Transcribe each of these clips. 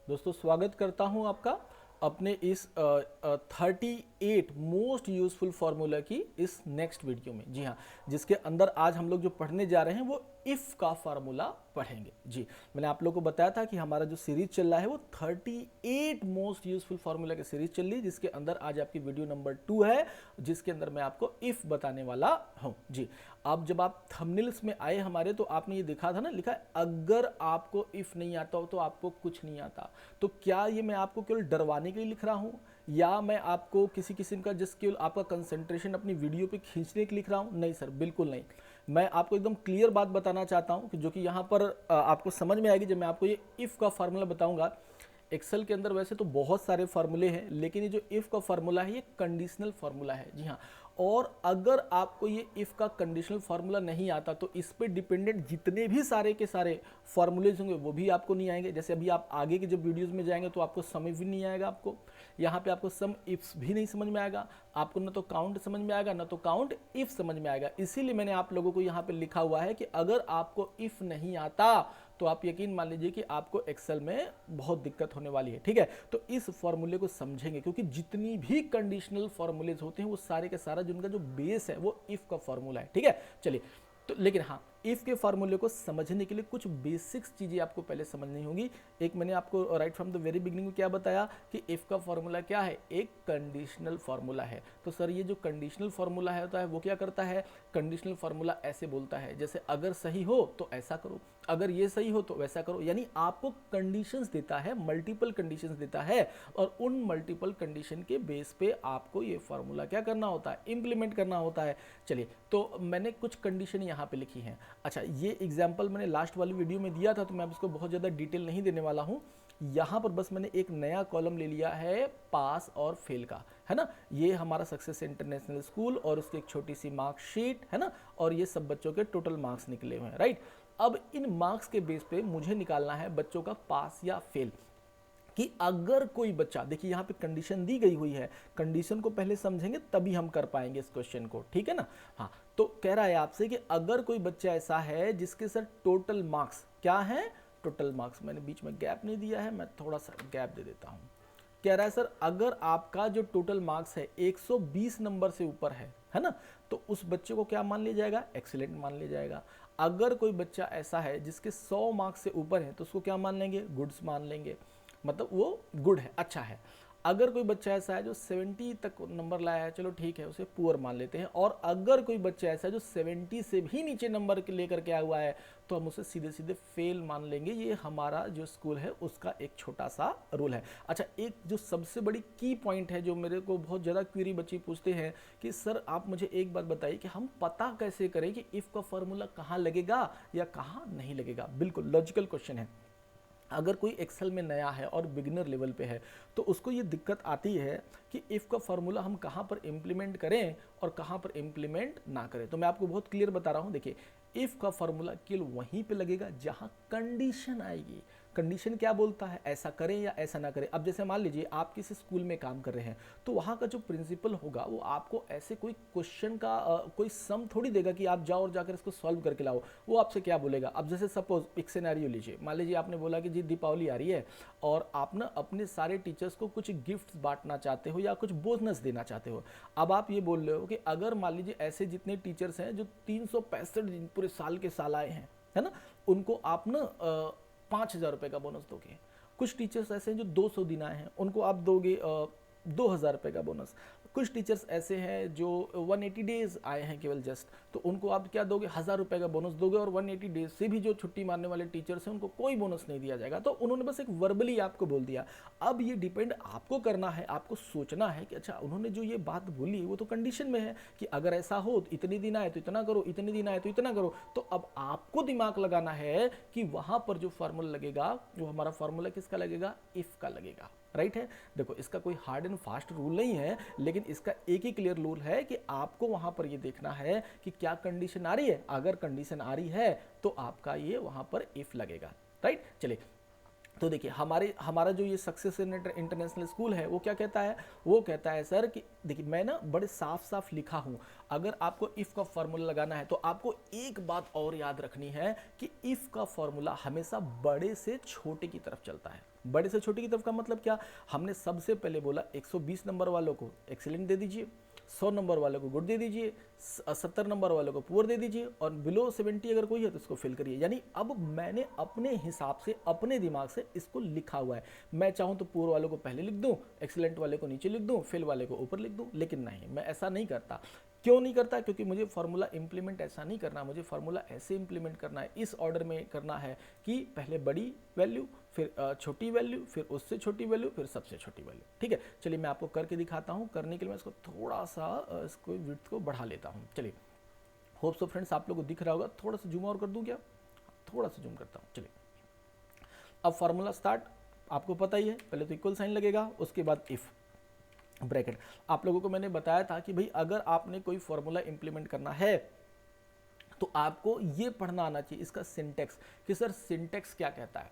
दोस्तों स्वागत करता हूं आपका अपने इस 38 मोस्ट यूजफुल फार्मूला की इस नेक्स्ट वीडियो में। जी हाँ, जिसके अंदर आज हम लोग जो पढ़ने जा रहे हैं वो इफ का फार्मूला पढ़ेंगे। जी, मैंने आप लोगों को बताया था कि हमारा जो सीरीज चल रहा है वो 38 मोस्ट यूजफुल फार्मूला की सीरीज चल रही है, जिसके अंदर आज आपकी वीडियो नंबर 2 है, जिसके अंदर मैं आपको इफ बताने वाला हूं। जी, अब जब आप थंबनेल्स में आए हमारे तो आपने ये देखा था ना, लिखा है अगर आपको इफ नहीं आता हो तो आपको कुछ नहीं आता। तो क्या ये मैं आपको केवल डरवाने के लिए लिख रहा हूं, या मैं आपको किसी किस्म का जस्ट केवल आपका कंसंट्रेशन अपनी वीडियो पे खींचने के लिए लिख रहा हूं? नहीं सर, बिल्कुल नहीं। मैं आपको एकदम क्लियर बात बताना चाहता हूं कि जो कि यहां पर आपको समझ में आएगी जब मैं आपको ये इफ का फार्मूला बताऊंगा। एक्सेल के अंदर वैसे तो बहुत सारे फार्मूले हैं, लेकिन ये जो इफ का फार्मूला है ये कंडीशनल फार्मूला है। जी हाँ, और अगर आपको ये इफ का कंडीशनल फार्मूला नहीं आता तो इस पे डिपेंडेंट जितने भी सारे के सारे फार्मूलेज होंगे वो भी आपको नहीं आएंगे। जैसे अभी आप आगे के जब वीडियोस में जाएंगे तो आपको समझ भी नहीं आएगा, आपको यहाँ पे आपको सम इफ्स भी नहीं समझ में आएगा, आपको ना तो काउंट समझ में आएगा ना तो काउंट इफ समझ में आएगा। इसीलिए मैंने आप लोगों को यहाँ पे लिखा हुआ है कि अगर आपको इफ नहीं आता तो आप यकीन मान लीजिए कि आपको एक्सेल में बहुत दिक्कत होने वाली है। ठीक है, तो इस फॉर्मूले को समझेंगे, क्योंकि जितनी भी कंडीशनल फॉर्मूलेज होते हैं वो सारे के सारा जिनका जो बेस है वो इफ का फॉर्मूला है। ठीक है, चलिए, तो लेकिन हाँ, इफ के फार्मूले को समझने के लिए कुछ बेसिक्स चीजें आपको पहले समझनी होगी। एक मैंने आपको right from the very beginning में क्या बताया कि इफ का फार्मूला क्या है, एक कंडीशनल फार्मूला है। तो सर ये जो कंडीशनल फार्मूला है होता है वो क्या करता है, कंडीशनल फार्मूला ऐसे बोलता है जैसे अगर सही हो तो ऐसा करो, अगर ये सही हो तो वैसा करो। यानी आपको कंडीशंस देता है, मल्टीपल कंडीशंस देता है, और उन मल्टीपल कंडीशन के बेस पे आपको ये फार्मूला क्या करना होता है, इंप्लीमेंट करना होता है। चलिए, तो मैंने कुछ कंडीशन यहाँ पे लिखी हैं। अच्छा, ये एग्जाम्पल मैंने लास्ट वाली वीडियो में दिया था तो मैं अब इसको बहुत ज़्यादा डिटेल नहीं देने वाला हूँ। यहाँ पर बस मैंने एक नया कॉलम ले लिया है पास और फेल का, है ना। ये हमारा सक्सेस इंटरनेशनल स्कूल और उसकी एक छोटी सी मार्कशीट है ना, और ये सब बच्चों के टोटल मार्क्स निकले हुए हैं, राइट। अब इन मार्क्स के बेस पे मुझे निकालना है बच्चों का पास या फेल, कि अगर कोई बच्चा, देखिए यहाँ पे कंडीशन दी गई हुई है, कंडीशन को पहले समझेंगे तभी हम कर पाएंगे इस क्वेश्चन को, ठीक है ना। हाँ, तो कह रहा है आपसे कि अगर कोई बच्चा ऐसा है जिसके सर टोटल मार्क्स क्या है, टोटल मार्क्स, मैंने बीच में गैप नहीं दिया है, मैं थोड़ा सा गैप दे देता हूँ। कह रहा है सर अगर आपका जो टोटल मार्क्स है 120 नंबर से ऊपर है ना, तो उस बच्चे को क्या मान लिया जाएगा, एक्सीलेंट मान लिया जाएगा। अगर कोई बच्चा ऐसा है जिसके 100 मार्क्स से ऊपर है तो उसको क्या मान लेंगे, गुड्स मान लेंगे, मतलब वो गुड है, अच्छा है। अगर कोई बच्चा ऐसा है जो 70 तक नंबर लाया है, चलो ठीक है, उसे पुअर मान लेते हैं। और अगर कोई बच्चा ऐसा है जो 70 से भी नीचे नंबर के लेकर के आया हुआ है तो हम उसे सीधे सीधे फेल मान लेंगे। ये हमारा जो स्कूल है उसका एक छोटा सा रूल है। अच्छा, एक जो सबसे बड़ी की पॉइंट है जो मेरे को बहुत ज़्यादा क्वेरी बच्चे पूछते हैं कि सर आप मुझे एक बात बताइए कि हम पता कैसे करें कि इफ़ का फॉर्मूला कहाँ लगेगा या कहाँ नहीं लगेगा। बिल्कुल लॉजिकल क्वेश्चन है। अगर कोई एक्सेल में नया है और बिगिनर लेवल पे है तो उसको ये दिक्कत आती है कि इफ़ का फार्मूला हम कहाँ पर इम्प्लीमेंट करें और कहाँ पर इम्प्लीमेंट ना करें। तो मैं आपको बहुत क्लियर बता रहा हूँ, देखिए इफ़ का फार्मूला केवल वहीं पे लगेगा जहाँ कंडीशन आएगी। कंडीशन क्या बोलता है, ऐसा करें या ऐसा ना करें। अब जैसे मान लीजिए आप किसी स्कूल में काम कर रहे हैं तो वहाँ का जो प्रिंसिपल होगा वो आपको ऐसे कोई क्वेश्चन का कोई सम थोड़ी देगा कि आप जाओ और जाकर इसको सॉल्व करके लाओ। वो आपसे क्या बोलेगा, अब जैसे सपोज एक सिनेरियो लीजिए, मान लीजिए आपने बोला कि जी दीपावली आ रही है और आप ना अपने सारे टीचर्स को कुछ गिफ्ट्स बांटना चाहते हो या कुछ बोनस देना चाहते हो। अब आप ये बोल रहे हो कि अगर मान लीजिए ऐसे जितने टीचर्स हैं जो 365 दिन पूरे साल के साल आए हैं, है ना, उनको आप ना 5,000 रुपये का बोनस दोगे। कुछ टीचर्स ऐसे हैं जो 200 दिन आए हैं, उनको आप दोगे 2,000 रुपये का बोनस। कुछ टीचर्स ऐसे हैं जो 180 डेज आए हैं केवल जस्ट, तो उनको आप क्या दोगे, 1,000 रुपये का बोनस दोगे। और 180 डेज से भी जो छुट्टी मारने वाले टीचर्स हैं उनको कोई बोनस नहीं दिया जाएगा। तो उन्होंने बस एक वर्बली आपको बोल दिया। अब ये डिपेंड आपको करना है, आपको सोचना है कि अच्छा उन्होंने जो ये बात बोली वो तो कंडीशन में है कि अगर ऐसा हो तो इतने दिन आए तो इतना करो, इतने दिन आए तो इतना करो। तो अब आपको दिमाग लगाना है कि वहां पर जो फार्मूला लगेगा वो हमारा फार्मूला किसका लगेगा, इफ का लगेगा, राइट है। देखो इसका कोई हार्ड एंड फास्ट रूल नहीं है, लेकिन इसका एक ही क्लियर रूल है कि आपको वहां पर ये देखना है कि क्या कंडीशन आ रही है। अगर कंडीशन आ रही है तो आपका ये वहां पर इफ लगेगा, राइट। चलिए, तो देखिए हमारा जो ये सक्सेस इंटरनेशनल स्कूल है वो क्या कहता है, वो कहता है सर कि देखिए मैं ना बड़े साफ साफ लिखा हूं, अगर आपको इफ का फॉर्मूला लगाना है तो आपको एक बात और याद रखनी है कि इफ का फॉर्मूला हमेशा बड़े से छोटे की तरफ चलता है। बड़े से छोटे की तरफ का मतलब क्या, हमने सबसे पहले बोला 120 नंबर वालों को एक्सीलेंट दे दीजिए, 100 नंबर वालों को गुड दे दीजिए, 70 नंबर वालों को पुअर दे दीजिए, और बिलो 70 अगर कोई है तो इसको फेल करिए। यानी अब मैंने अपने हिसाब से अपने दिमाग से इसको लिखा हुआ है। मैं चाहूँ तो पुअर वालों को पहले लिख दूँ, एक्सीलेंट वाले को नीचे लिख दूँ, फेल वाले को ऊपर लिख दूँ, लेकिन नहीं, मैं ऐसा नहीं करता। क्यों नहीं करता? क्योंकि मुझे फार्मूला इंप्लीमेंट ऐसा नहीं करना, मुझे फार्मूला ऐसे इंप्लीमेंट करना है, इस ऑर्डर में करना है कि पहले बड़ी वैल्यू, फिर छोटी वैल्यू, फिर उससे छोटी वैल्यू, फिर सबसे छोटी वैल्यू। ठीक है, चलिए मैं आपको करके दिखाता हूँ। करने के लिए मैं इसको थोड़ा सा इसको विड्थ को बढ़ा लेता हूँ। चलिए, होप सो फ्रेंड्स आप लोगों को दिख रहा होगा। थोड़ा सा जूम और कर दूँ क्या? थोड़ा सा जूम करता हूँ। चलिए, अब फार्मूला स्टार्ट, आपको पता ही है, पहले तो इक्वल साइन लगेगा, उसके बाद इफ ब्रैकेट। आप लोगों को मैंने बताया था कि भाई अगर आपने कोई फॉर्मूला इंप्लीमेंट करना है तो आपको ये पढ़ना आना चाहिए इसका सिंटेक्स, कि सर सिंटेक्स क्या कहता है।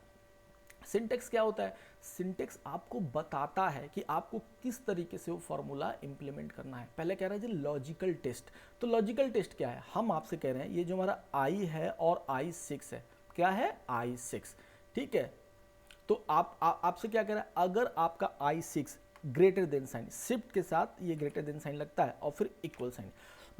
सिंटेक्स क्या होता है? सिंटेक्स आपको बताता है कि आपको किस तरीके से वो फॉर्मूला इंप्लीमेंट करना है। पहले कह रहा है जी लॉजिकल टेस्ट। तो लॉजिकल टेस्ट क्या है? हम आपसे कह रहे हैं ये जो हमारा आई है और I6 है, क्या है? I6, ठीक है। तो आपसे क्या कह रहा है? अगर आपका I6 greater than sign, shift के साथ ये ग्रेटर देन साइन लगता है और फिर इक्वल साइन,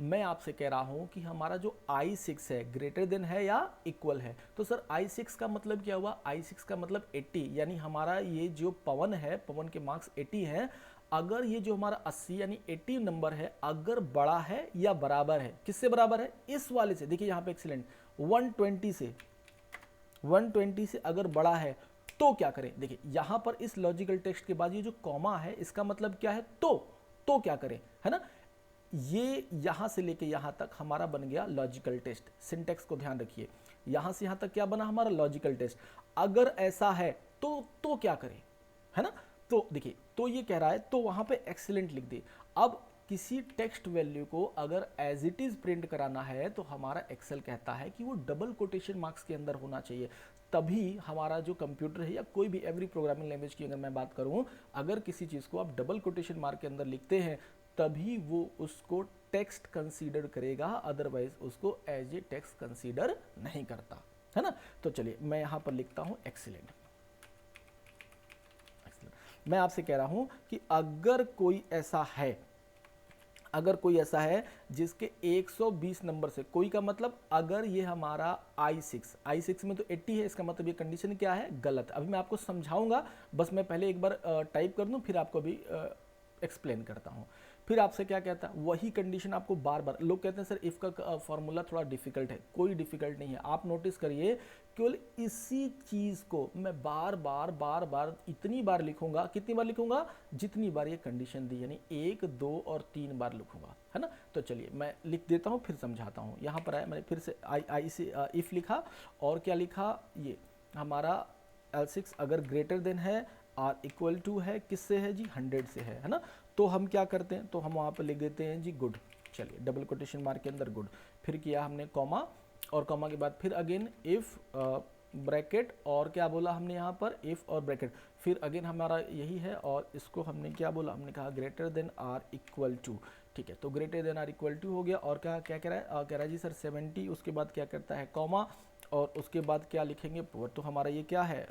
मैं आपसे कह रहा हूं कि हमारा जो I6 है ग्रेटर देन है या इक्वल है। तो सर I6 का मतलब क्या हुआ? I6 का मतलब 80, यानी हमारा ये जो पवन है, पवन के मार्क्स 80 हैं। अगर ये जो हमारा 80 यानी 80 नंबर है, अगर बड़ा है या बराबर है, किससे बराबर है? इस वाले से। देखिए यहाँ पे एक्सीलेंट 120 से अगर बड़ा है तो क्या करें? देखिए यहां पर इस लॉजिकल टेक्स्ट के बाद ये जो कॉमा है इसका मतलब क्या है? तो क्या करें, है ना। ये यहां से लेके यहां तक हमारा बन गया लॉजिकल टेस्ट। सिंटेक्स को ध्यान रखिए, यहां से यहां तक क्या बना? हमारा लॉजिकल टेस्ट। अगर ऐसा है तो क्या करें, है ना। तो देखिए, तो ये कह रहा है तो वहां पे एक्सीलेंट लिख दे। अब किसी टेक्स्ट वैल्यू को अगर एज इट इज प्रिंट कराना है तो हमारा एक्सेल कहता है कि वो डबल कोटेशन मार्क्स के अंदर होना चाहिए। तभी हमारा जो कंप्यूटर है या कोई भी एवरी प्रोग्रामिंग लैंग्वेज की अगर मैं बात करूं, अगर किसी चीज़ को आप डबल कोटेशन मार्क के अंदर लिखते हैं तभी वो उसको टेक्स्ट कंसीडर करेगा, अदरवाइज उसको एज ए टेक्स्ट कंसीडर नहीं करता, है ना। तो चलिए मैं यहां पर लिखता हूं एक्सीलेंट। मैं आपसे कह रहा हूं कि अगर कोई ऐसा है जिसके 120 नंबर से, कोई का मतलब अगर ये हमारा I6 में तो 80 है, इसका मतलब ये कंडीशन क्या है? गलत। अभी मैं आपको समझाऊंगा, बस मैं पहले एक बार टाइप कर दूं फिर आपको अभी एक्सप्लेन करता हूं। फिर आपसे क्या कहता है? वही कंडीशन आपको बार बार, लोग कहते हैं सर इफ का फॉर्मूला थोड़ा डिफिकल्ट है। कोई डिफिकल्ट नहीं है, आप नोटिस करिए, केवल इसी चीज को मैं बार बार इतनी बार लिखूंगा। कितनी बार लिखूंगा? जितनी बार ये कंडीशन दी, यानी 1, 2 और 3 बार लिखूंगा, है ना। तो चलिए मैं लिख देता हूं, फिर समझाता हूं। यहां पर आया, मैंने फिर से आई से इफ लिखा, और क्या लिखा? ये हमारा L6 अगर ग्रेटर देन है और इक्वल टू है, किससे है जी? 100 से है ना। तो हम क्या करते हैं? तो हम वहाँ पर लिख देते हैं जी गुड। चलिए, डबल कोटेशन मार्क के अंदर गुड, फिर किया हमने कॉमा, और कॉमा के बाद फिर अगेन इफ ब्रैकेट, और क्या बोला हमने यहाँ पर? इफ और ब्रैकेट, फिर अगेन हमारा यही है, और इसको हमने क्या बोला? हमने कहा greater than or equal to. ठीक है, तो greater than or equal to हो गया, और क्या क्या कह रहा है? कह रहा है जी सर 70, उसके बाद क्या करता है? कॉमा, और उसके बाद क्या लिखेंगे? पुअर। तो हमारा ये क्या है?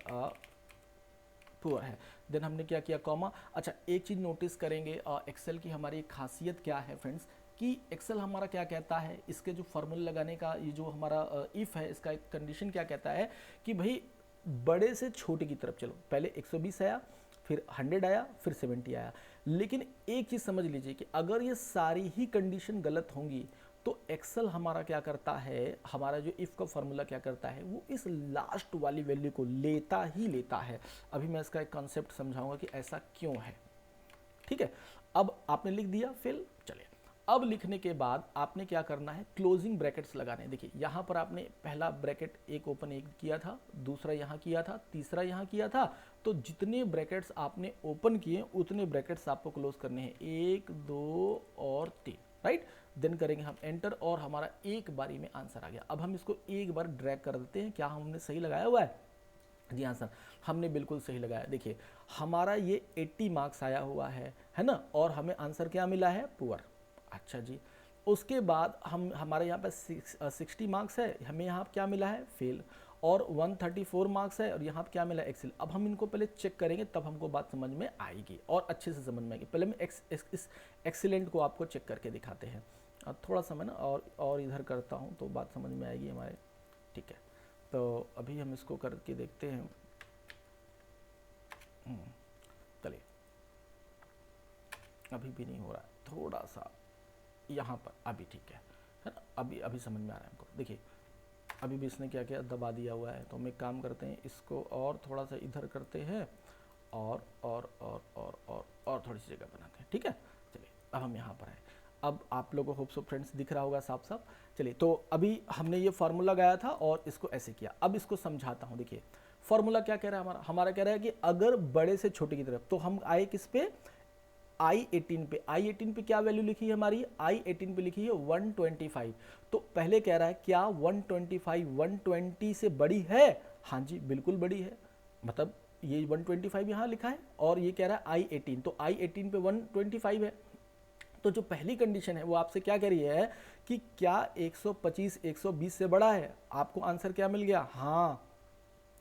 पुअर है। देन हमने क्या किया? कॉमा। अच्छा, एक चीज़ नोटिस करेंगे एक्सेल की हमारी खासियत क्या है फ्रेंड्स, कि एक्सेल हमारा क्या कहता है, इसके जो फॉर्मूला लगाने का ये जो हमारा इफ है, इसका एक कंडीशन क्या कहता है कि भाई बड़े से छोटे की तरफ चलो। पहले 120 आया, फिर 100 आया, फिर 70 आया। लेकिन एक चीज़ समझ लीजिए कि अगर ये सारी ही कंडीशन गलत होंगी तो एक्सेल हमारा क्या करता है, हमारा जो इफ का फॉर्मूला क्या करता है, वो इस लास्ट वाली वैल्यू को लेता ही लेता है। अभी मैं इसका एक कॉन्सेप्ट समझाऊंगा कि ऐसा क्यों है। ठीक है, अब आपने लिख दिया फिल। चलिए, अब लिखने के बाद आपने क्या करना है? क्लोजिंग ब्रैकेट्स लगाने। देखिए यहाँ पर आपने पहला ब्रैकेट एक ओपन एक किया था, दूसरा यहाँ किया था, तीसरा यहाँ किया था। तो जितने ब्रैकेट्स आपने ओपन किए उतने ब्रैकेट्स आपको क्लोज करने हैं, 1, 2 और 3, राइट। देन करेंगे हम एंटर, और हमारा एक बारी में आंसर आ गया। अब हम इसको एक बार ड्रैग कर देते हैं। क्या हमने सही लगाया हुआ है? जी हाँ सर, हमने बिल्कुल सही लगाया। देखिए हमारा ये 80 मार्क्स आया हुआ है ना, और हमें आंसर क्या मिला है? पुअर। अच्छा जी, उसके बाद हमारे यहाँ पर 60 मार्क्स है, हमें यहाँ क्या मिला है? फेल। और 134 मार्क्स है और यहाँ पे क्या मिला एक्सेल। अब हम इनको पहले चेक करेंगे तब हमको बात समझ में आएगी और अच्छे से समझ में आएगी। पहले मैं इस एक्सीलेंट को आपको चेक करके दिखाते हैं। थोड़ा सा मैं ना और इधर करता हूँ तो बात समझ में आएगी हमारे, ठीक है। तो अभी हम इसको करके देखते हैं। चलिए, अभी भी नहीं हो रहा है, थोड़ा सा यहाँ पर, अभी ठीक है ना, अभी समझ में आ रहा है हमको। देखिए अभी भी इसने क्या किया, दबा दिया हुआ है। तो हम एक काम करते हैं, इसको और थोड़ा सा इधर करते हैं और थोड़ी सी जगह बनाते हैं, ठीक है। चलिए अब हम यहाँ पर आए। अब आप लोगों को होप सो फ्रेंड्स दिख रहा होगा साफ साफ। चलिए, तो अभी हमने ये फार्मूला लगाया था और इसको ऐसे किया। अब इसको समझाता हूँ। देखिए फार्मूला क्या कह रहा है हमारा कह रहा है कि अगर बड़े से छोटे की तरफ, तो हम आए किस पे, I18 पे। I18 पे क्या वैल्यू लिखी है हमारी, I18 पे लिखी है 125। तो पहले कह रहा है क्या 125 120 से बड़ी है, हाँ जी बिल्कुल बड़ी है, मतलब ये 125 यहाँ लिखा है और ये कह रहा है I18, तो I18 पे 125 है। तो जो पहली कंडीशन है वो आपसे क्या कह रही है कि क्या 125 120 से बड़ा है। आपको आंसर क्या मिल गया, हाँ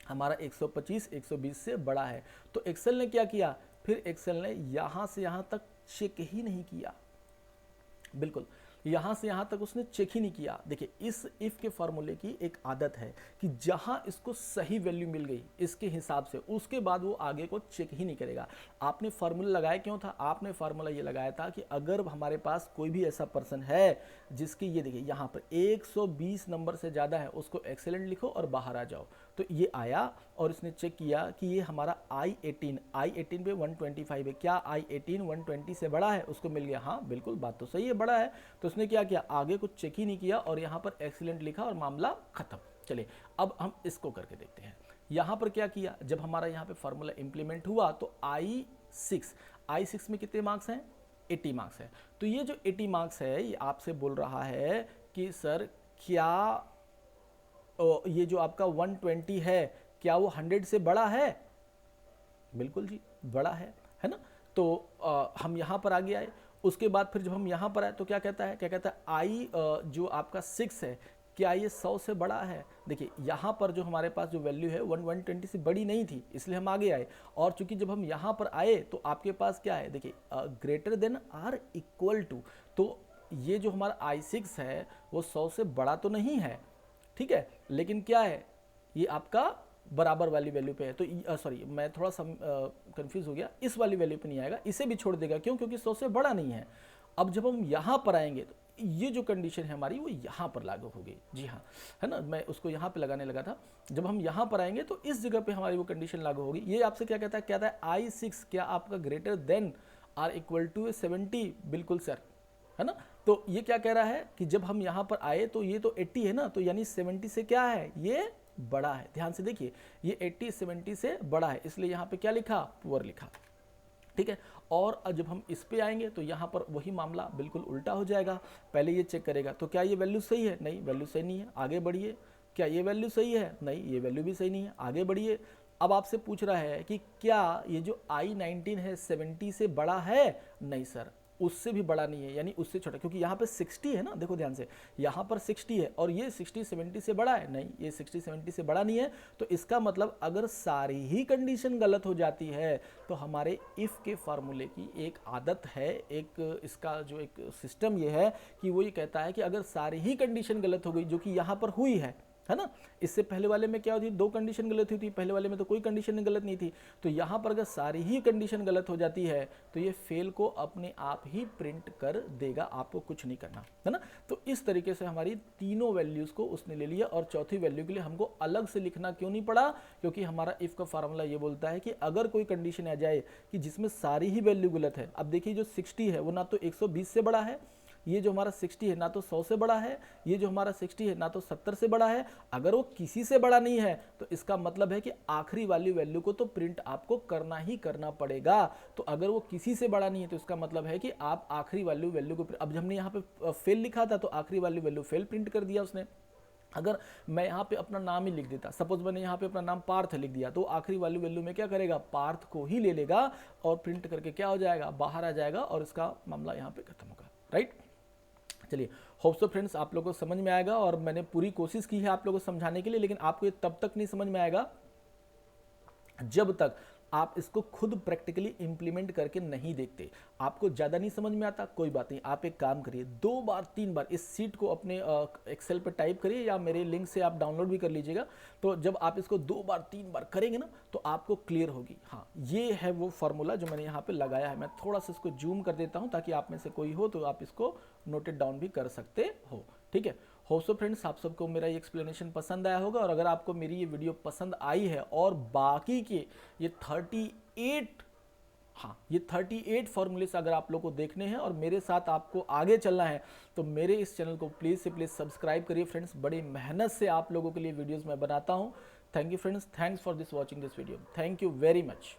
हमारा 125 120 से बड़ा है। तो एक्सेल ने क्या किया, फिर एक्सेल ने यहां से यहां तक चेक ही नहीं किया, बिल्कुल यहां से यहां तक उसने चेक ही नहीं किया। देखिए इस इफ के फॉर्मूले की एक आदत है कि जहां इसको सही वैल्यू मिल गई इसके हिसाब से, उसके बाद वो आगे को चेक ही नहीं करेगा। आपने फार्मूला लगाया क्यों था, आपने फार्मूला ये लगाया था कि अगर हमारे पास कोई भी ऐसा पर्सन है जिसकी, ये देखिए यहाँ पर 120 नंबर से ज़्यादा है, उसको एक्सेलेंट लिखो और बाहर आ जाओ। तो ये आया और इसने चेक किया कि ये हमारा I18 पे 125 है, क्या I18 120 से बड़ा है, उसको मिल गया, हाँ बिल्कुल बात तो सही है, बड़ा है। तो उसने क्या किया, आगे कुछ चेक ही नहीं किया और यहाँ पर एक्सीलेंट लिखा और मामला खत्म। चलिए अब हम इसको करके देखते हैं। यहाँ पर क्या किया, जब हमारा यहाँ पे फॉर्मूला इंप्लीमेंट हुआ तो I6 में कितने मार्क्स हैं, 80 मार्क्स है। तो ये जो 80 मार्क्स है ये आपसे बोल रहा है कि सर क्या ये जो आपका 120 है क्या वो 100 से बड़ा है, बिल्कुल जी बड़ा है ना। तो हम यहाँ पर आगे आए, उसके बाद फिर जब हम यहाँ पर आए तो क्या कहता है, आई जो आपका 6 है क्या ये 100 से बड़ा है। देखिए यहाँ पर जो हमारे पास जो वैल्यू है 120 से बड़ी नहीं थी, इसलिए हम आगे आए। और चूंकि जब हम यहाँ पर आए तो आपके पास क्या है, देखिए greater than or equal to, तो ये जो हमारा I6 है वो 100 से बड़ा तो नहीं है, ठीक है, लेकिन क्या है ये आपका बराबर वाली वैल्यू पे है। तो सॉरी मैं थोड़ा सा कंफ्यूज हो गया, इस वाली वैल्यू पे नहीं आएगा, इसे भी छोड़ देगा, क्यों, क्योंकि 100 से बड़ा नहीं है। अब जब हम यहाँ पर आएंगे तो ये जो कंडीशन है हमारी वो यहाँ पर लागू होगी, जी हाँ, है ना। मैं उसको यहाँ पे लगाने लगा था। जब हम यहाँ पर आएंगे तो इस जगह पे हमारी वो कंडीशन लागू होगी। ये आपसे क्या कहता है, I6 क्या आपका greater than or equal to 70, बिल्कुल सर, है ना। तो ये क्या कह रहा है कि जब हम यहाँ पर आए तो ये तो 80 है ना, तो यानी 70 से क्या है, ये बड़ा है। ध्यान से देखिए ये 80 70 से बड़ा है, इसलिए यहाँ पे क्या लिखा, पुअर लिखा, ठीक है। और जब हम इस पे आएंगे तो यहाँ पर वही मामला बिल्कुल उल्टा हो जाएगा। पहले ये चेक करेगा तो क्या ये वैल्यू सही है, नहीं वैल्यू सही नहीं है, आगे बढ़िए। क्या ये वैल्यू सही है, नहीं ये वैल्यू भी सही नहीं है, आगे बढ़िए। अब आपसे पूछ रहा है कि क्या ये जो I19 है 70 से बड़ा है, नहीं सर उससे भी बड़ा नहीं है, यानी उससे छोटा, क्योंकि यहाँ पे 60 है ना, देखो ध्यान से, यहाँ पर 60 है और ये 60 70 से बड़ा है, नहीं ये 60 70 से बड़ा नहीं है। तो इसका मतलब अगर सारी ही कंडीशन गलत हो जाती है तो हमारे इफ़ के फार्मूले की एक आदत है, एक इसका जो एक सिस्टम ये है कि वो ये कहता है कि अगर सारी ही कंडीशन गलत हो गई, जो कि यहाँ पर हुई है ना। इससे पहले वाले में क्या होती, 2 कंडीशन गलत हुई थी, पहले वाले में तो कोई कंडीशन गलत नहीं थी। तो यहाँ पर अगर सारी ही कंडीशन गलत हो जाती है तो ये फेल को अपने आप ही प्रिंट कर देगा, आपको कुछ नहीं करना, है ना। तो इस तरीके से हमारी तीनों वैल्यूज को उसने ले लिया और चौथी वैल्यू के लिए हमको अलग से लिखना क्यों नहीं पड़ा, क्योंकि हमारा इफ का फार्मूला ये बोलता है कि अगर कोई कंडीशन आ जाए कि जिसमें सारी ही वैल्यू गलत है। अब देखिए जो 60 है वो ना तो 120 से बड़ा है, ये जो हमारा 60 है ना तो 100 से बड़ा है, ये जो हमारा 60 है ना तो 70 से बड़ा है। अगर वो किसी से बड़ा नहीं है तो इसका मतलब है कि आखिरी वाली वैल्यू को तो प्रिंट आपको करना ही करना पड़ेगा। तो अगर वो किसी से बड़ा नहीं है तो इसका मतलब है कि आप आखिरी वाली वैल्यू को, अब हमने यहाँ पे फेल लिखा था तो आखिरी वाली वैल्यू फेल प्रिंट कर दिया उसने। अगर मैं यहाँ पे अपना नाम ही लिख देता, सपोज मैंने यहाँ पे अपना नाम पार्थ लिख दिया, तो आखिरी वाली वैल्यू में क्या करेगा, पार्थ को ही ले लेगा और प्रिंट करके क्या हो जाएगा, बाहर आ जाएगा और इसका मामला यहाँ पे खत्म होगा, राइट। चलिए होप सो फ्रेंड्स आप लोगों को समझ में आएगा, और मैंने पूरी कोशिश की है आप लोगों को समझाने के लिए, लेकिन आपको ये तब तक नहीं समझ में आएगा जब तक आप इसको खुद प्रैक्टिकली इंप्लीमेंट करके नहीं देखते। आपको ज़्यादा नहीं समझ में आता, कोई बात नहीं, आप एक काम करिए, 2 बार 3 बार इस सीट को अपने एक्सेल पे टाइप करिए, या मेरे लिंक से आप डाउनलोड भी कर लीजिएगा। तो जब आप इसको 2 बार 3 बार करेंगे ना, तो आपको क्लियर होगी। हाँ, ये है वो फार्मूला जो मैंने यहाँ पे लगाया है। मैं थोड़ा सा इसको जूम कर देता हूँ ताकि आप में से कोई हो तो आप इसको नोटेड डाउन भी कर सकते हो, ठीक है। होप सो फ्रेंड्स आप सबको मेरा ये एक्सप्लेनेशन पसंद आया होगा, और अगर आपको मेरी ये वीडियो पसंद आई है और बाकी के ये 38 हाँ ये 38 फॉर्मूलेस अगर आप लोग को देखने हैं और मेरे साथ आपको आगे चलना है, तो मेरे इस चैनल को प्लीज़ से प्लीज़ सब्सक्राइब करिए फ्रेंड्स। बड़ी मेहनत से आप लोगों के लिए वीडियोस मैं बनाता हूँ। Thank you friends, thanks for this watching this video, thank you very much.